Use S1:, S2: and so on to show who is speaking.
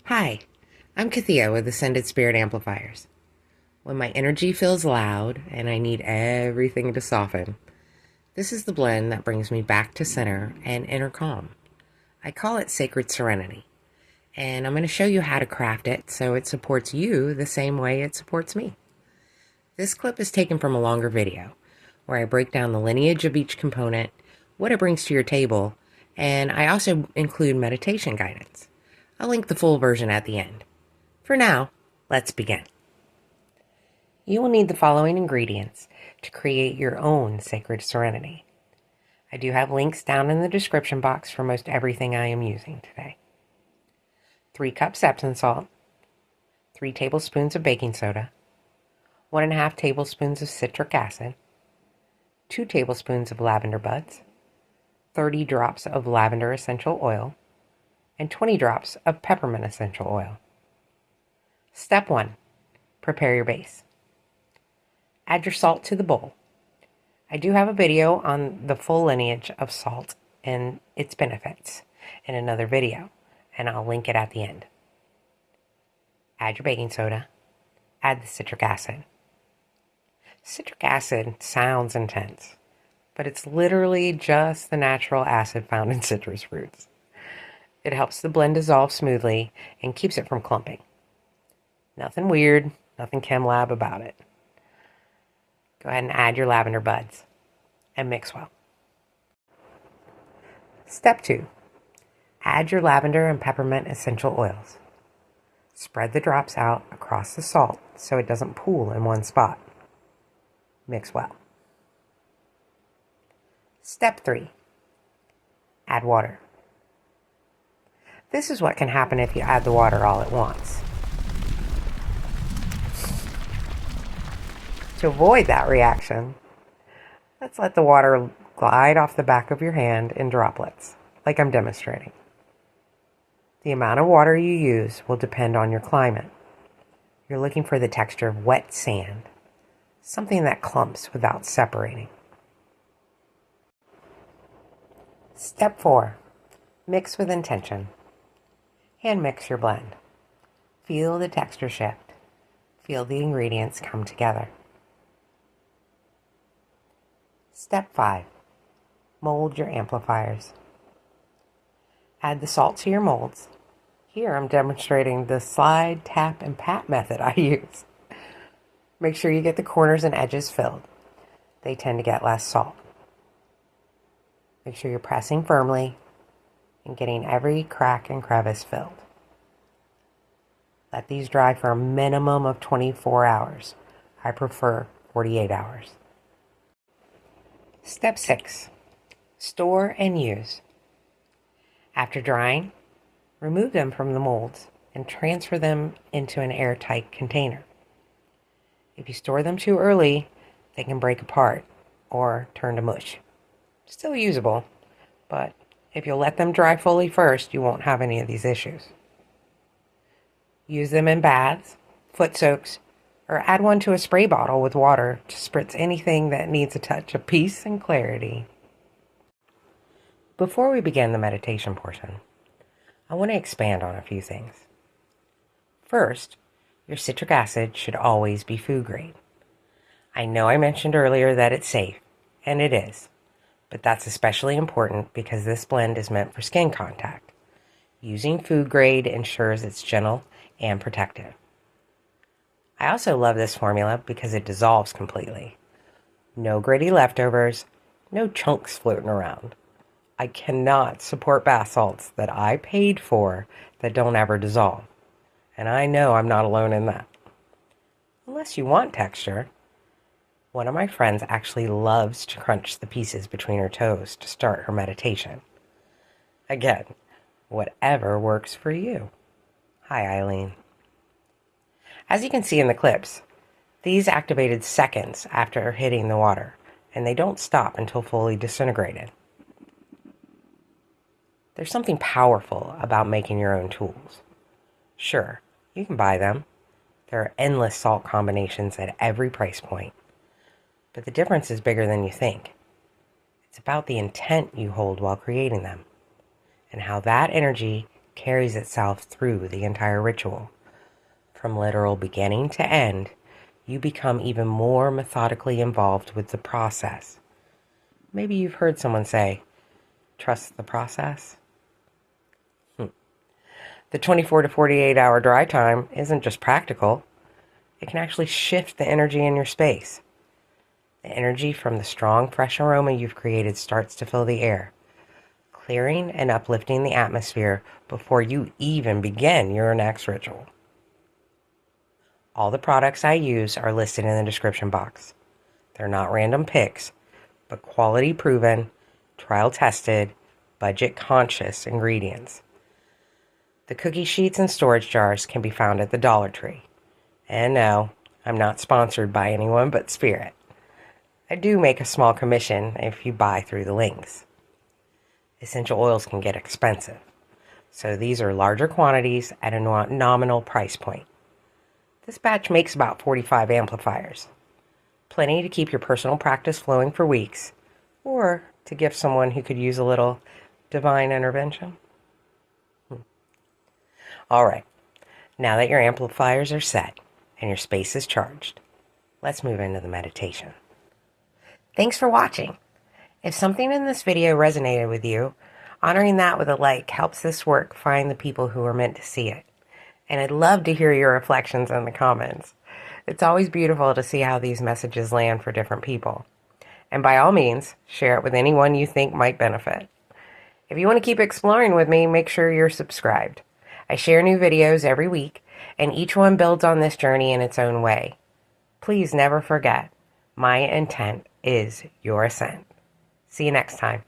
S1: Hi, I'm Kaththea with Ascended Spirit Amplifiers. When my energy feels loud and I need everything to soften, this is the blend that brings me back to center and inner calm. I call it Sacred Serenity, and I'm going to show you how to craft it so it supports you the same way it supports me. This clip is taken from a longer video where I break down the lineage of each component, what it brings to your table, and I also include meditation guidance. I'll link the full version at the end. For now, let's begin. You will need the following ingredients to create your own Sacred Serenity. I do have links down in the description box for most everything I am using today. 3 cups Epsom salt, 3 tablespoons of baking soda, 1.5 tablespoons of citric acid, 2 tablespoons of lavender buds, 30 drops of lavender essential oil, and 20 drops of peppermint essential oil. Step 1. Prepare your base. Add your salt to the bowl. I do have a video on the full lineage of salt and its benefits in another video, and I'll link it at the end. Add your baking soda. Add the citric acid. Citric acid sounds intense, but it's literally just the natural acid found in citrus fruits. It helps the blend dissolve smoothly and keeps it from clumping. Nothing weird, nothing chem lab about it. Go ahead and add your lavender buds and mix well. Step 2. Add your lavender and peppermint essential oils. Spread the drops out across the salt so it doesn't pool in one spot. Mix well. Step 3. Add water. This is what can happen if you add the water all at once. To avoid that reaction, let's let the water glide off the back of your hand in droplets, like I'm demonstrating. The amount of water you use will depend on your climate. You're looking for the texture of wet sand, something that clumps without separating. Step 4. Mix with intention. Hand mix your blend. Feel the texture shift. Feel the ingredients come together. Step 5. Mold your amplifiers. Add the salt to your molds. Here I'm demonstrating the slide, tap, and pat method I use. Make sure you get the corners and edges filled. They tend to get less salt. Make sure you're pressing firmly and getting every crack and crevice filled. Let these dry for a minimum of 24 hours. I prefer 48 hours. Step 6. Store and use. After drying, remove them from the molds and transfer them into an airtight container. If you store them too early, they can break apart or turn to mush. Still usable, but if you'll let them dry fully first, you won't have any of these issues. Use them in baths, foot soaks, or add one to a spray bottle with water to spritz anything that needs a touch of peace and clarity. Before we begin the meditation portion, I want to expand on a few things. First, your citric acid should always be food grade. I know I mentioned earlier that it's safe, and it is, but that's especially important because this blend is meant for skin contact. Using food grade ensures it's gentle and protective. I also love this formula because it dissolves completely. No gritty leftovers, no chunks floating around. I cannot support bath salts that I paid for that don't ever dissolve. And I know I'm not alone in that. Unless you want texture. One of my friends actually loves to crunch the pieces between her toes to start her meditation. Again, whatever works for you. Hi, Eileen. As you can see in the clips, these activated seconds after hitting the water, and they don't stop until fully disintegrated. There's something powerful about making your own tools. Sure, you can buy them. There are endless salt combinations at every price point. But the difference is bigger than you think. It's about the intent you hold while creating them, and how that energy carries itself through the entire ritual. From literal beginning to end, you become even more methodically involved with the process. Maybe you've heard someone say, trust the process. The 24 to 48 hour dry time isn't just practical, it can actually shift the energy in your space. The energy from the strong, fresh aroma you've created starts to fill the air, clearing and uplifting the atmosphere before you even begin your next ritual. All the products I use are listed in the description box. They're not random picks, but quality proven, trial tested, budget conscious ingredients. The cookie sheets and storage jars can be found at the Dollar Tree. And no, I'm not sponsored by anyone but Spirit. I do make a small commission if you buy through the links. Essential oils can get expensive, so these are larger quantities at a nominal price point. This batch makes about 45 amplifiers. Plenty to keep your personal practice flowing for weeks, or to gift someone who could use a little divine intervention. All right, now that your amplifiers are set and your space is charged, let's move into the meditation. Thanks for watching. If something in this video resonated with you, honoring that with a like helps this work find the people who are meant to see it. And I'd love to hear your reflections in the comments. It's always beautiful to see how these messages land for different people. And by all means, share it with anyone you think might benefit. If you want to keep exploring with me, make sure you're subscribed. I share new videos every week, and each one builds on this journey in its own way. Please never forget, my intent is your ascent. See you next time.